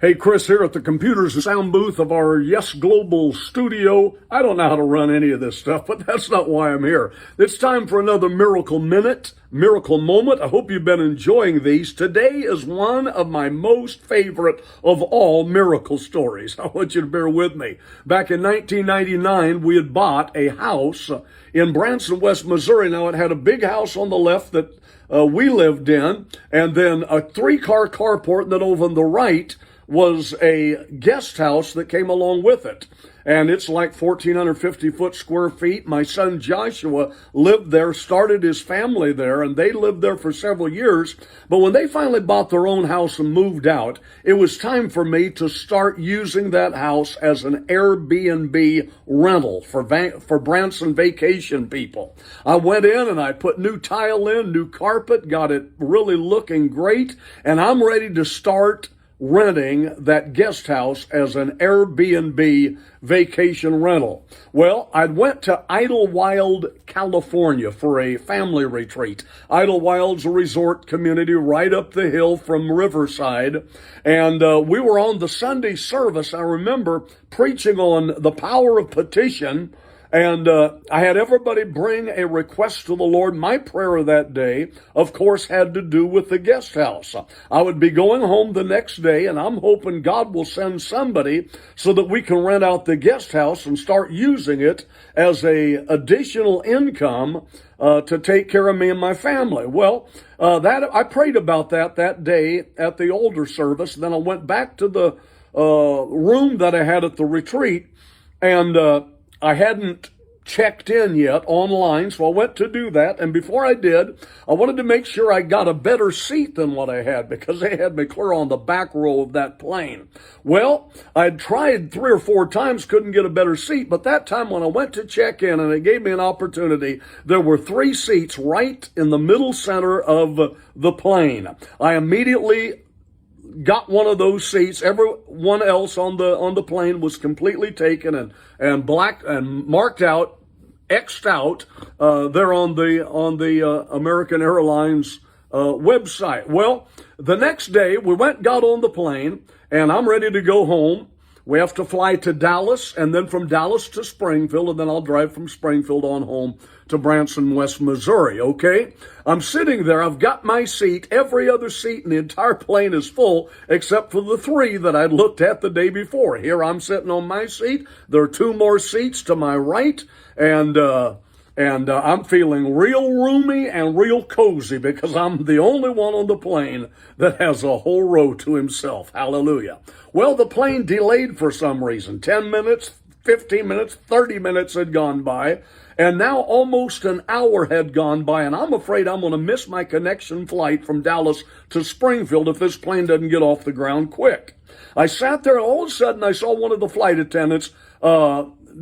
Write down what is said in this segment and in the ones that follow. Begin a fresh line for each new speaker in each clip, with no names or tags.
Hey, Kris here at the computers and sound booth of our Yes Global studio. I don't know how to run any of this stuff, but that's not why I'm here. It's time for another miracle minute, miracle moment. I hope you've been enjoying these. Today is one of my most favorite of all miracle stories. I want you to bear with me. Back in 1999, we had bought a house in Branson, West Missouri. Now, it had a big house on the left that we lived in, and then a 3-car carport, and then over on the right was a guest house that came along with it. And it's like 1,450 square feet. My son Joshua lived there, started his family there, and they lived there for several years. But when they finally bought their own house and moved out, it was time for me to start using that house as an Airbnb rental for Branson vacation people. I went in and I put new tile in, new carpet, got it really looking great, and I'm ready to start renting that guest house as an Airbnb vacation rental. Well, I went to Idyllwild, California for a family retreat. Idyllwild's a resort community right up the hill from Riverside. And we were on the Sunday service. I remember preaching on the power of petition. And I had everybody bring a request to the Lord. My prayer that day, of course, had to do with the guest house. I would be going home the next day, and I'm hoping God will send somebody so that we can rent out the guest house and start using it as a additional income to take care of me and my family. Well, I prayed about that day at the altar service. Then I went back to the room that I had at the retreat, and I hadn't checked in yet online, so I went to do that. And before I did, I wanted to make sure I got a better seat than what I had, because they had me clear on the back row of that plane. Well, I'd tried 3 or 4 times, couldn't get a better seat. But that time when I went to check in and it gave me an opportunity, there were 3 seats right in the middle center of the plane. I immediately got one of those seats. Everyone else on the plane was completely taken and black and marked out, X'd out there on the American Airlines website. Well, the next day we got on the plane, and I'm ready to go home. We have to fly to Dallas, and then from Dallas to Springfield, and then I'll drive from Springfield on home to Branson, West Missouri, okay? I'm sitting there. I've got my seat. Every other seat in the entire plane is full, except for the 3 that I'd looked at the day before. Here I'm sitting on my seat. There are 2 more seats to my right, and I'm feeling real roomy and real cozy because I'm the only one on the plane that has a whole row to himself. Hallelujah. Well, the plane delayed for some reason. 10 minutes, 15 minutes, 30 minutes had gone by, and now almost an hour had gone by, and I'm afraid I'm going to miss my connection flight from Dallas to Springfield if this plane doesn't get off the ground quick. I sat there, and all of a sudden I saw one of the flight attendants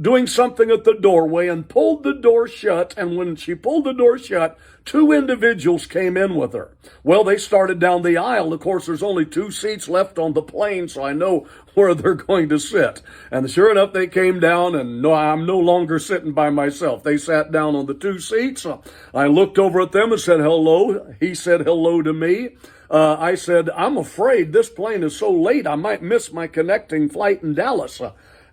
doing something at the doorway and pulled the door shut. And when she pulled the door shut, 2 individuals came in with her. Well, they started down the aisle. Of course, there's only 2 seats left on the plane, so I know where they're going to sit. And sure enough, they came down, and no, I'm no longer sitting by myself. They sat down on the 2 seats. I looked over at them and said hello. He said hello to me. I said, I'm afraid this plane is so late, I might miss my connecting flight in Dallas.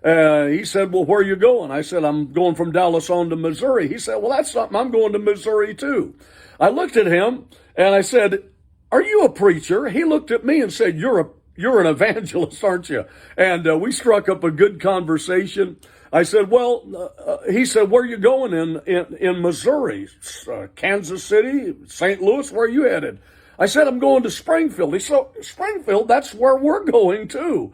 He said, well, where are you going? I said, I'm going from Dallas on to Missouri. He said, well, that's something. I'm going to Missouri too. I looked at him and I said, are you a preacher? He looked at me and said, you're an evangelist, aren't you? And we struck up a good conversation. I said, well, he said, where are you going in Missouri? Kansas City, St. Louis, where are you headed? I said, I'm going to Springfield. He said, Springfield, that's where we're going too.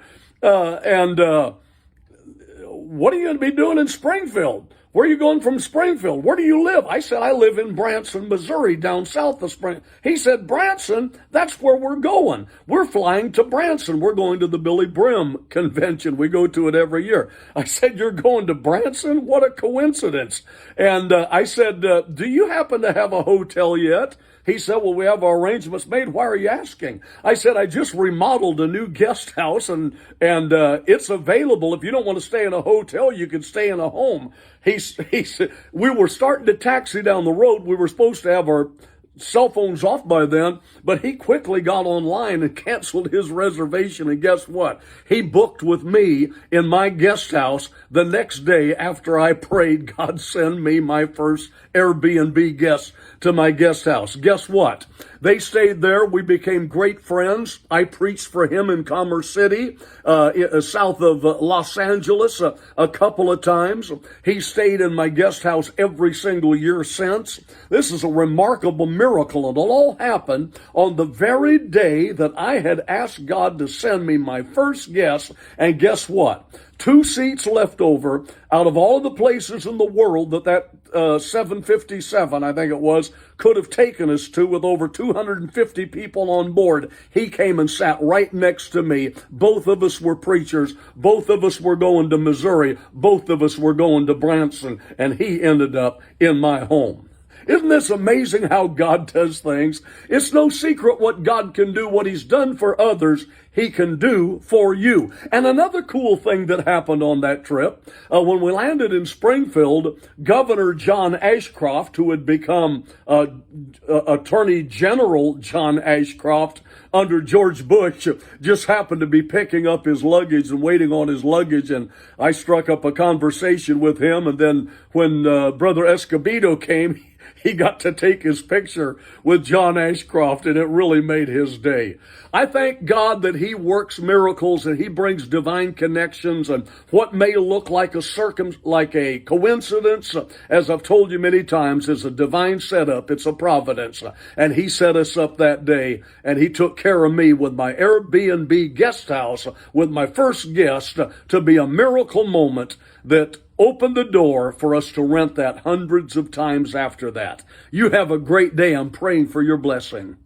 What are you going to be doing in Springfield? Where are you going from Springfield? Where do you live? I said, I live in Branson, Missouri, down south of Springfield. He said, Branson, that's where we're going. We're flying to Branson. We're going to the Billy Brim convention. We go to it every year. I said, you're going to Branson? What a coincidence. And I said, do you happen to have a hotel yet? He said, well, we have our arrangements made. Why are you asking? I said, I just remodeled a new guest house, and it's available. If you don't want to stay in a hotel, you can stay in a home. He said, we were starting to taxi down the road. We were supposed to have our cell phones off by then, but he quickly got online and canceled his reservation. And guess what? He booked with me in my guest house the next day after I prayed, God send me my first Airbnb guest to my guest house. Guess what? They stayed there. We became great friends. I preached for him in Commerce City, south of Los Angeles, a couple of times. He stayed in my guest house every single year since. This is a remarkable miracle. And it all happened on the very day that I had asked God to send me my first guest. And guess what? 2 seats left over out of all of the places in the world that 757, I think it was, could have taken us to, with over 250 people on board. He came and sat right next to me. Both of us were preachers. Both of us were going to Missouri. Both of us were going to Branson. And he ended up in my home. Isn't this amazing how God does things? It's no secret what God can do. What he's done for others, he can do for you. And another cool thing that happened on that trip, when we landed in Springfield, Governor John Ashcroft, who had become Attorney General John Ashcroft under George Bush, just happened to be picking up his luggage and waiting on his luggage. And I struck up a conversation with him. And then when Brother Escobedo came, he got to take his picture with John Ashcroft, and it really made his day. I thank God that he works miracles and he brings divine connections, and what may look like a coincidence, as I've told you many times, is a divine setup. It's a providence. And he set us up that day, and he took care of me with my Airbnb guest house with my first guest to be a miracle moment that opened the door for us to rent that hundreds of times after that. You have a great day. I'm praying for your blessing.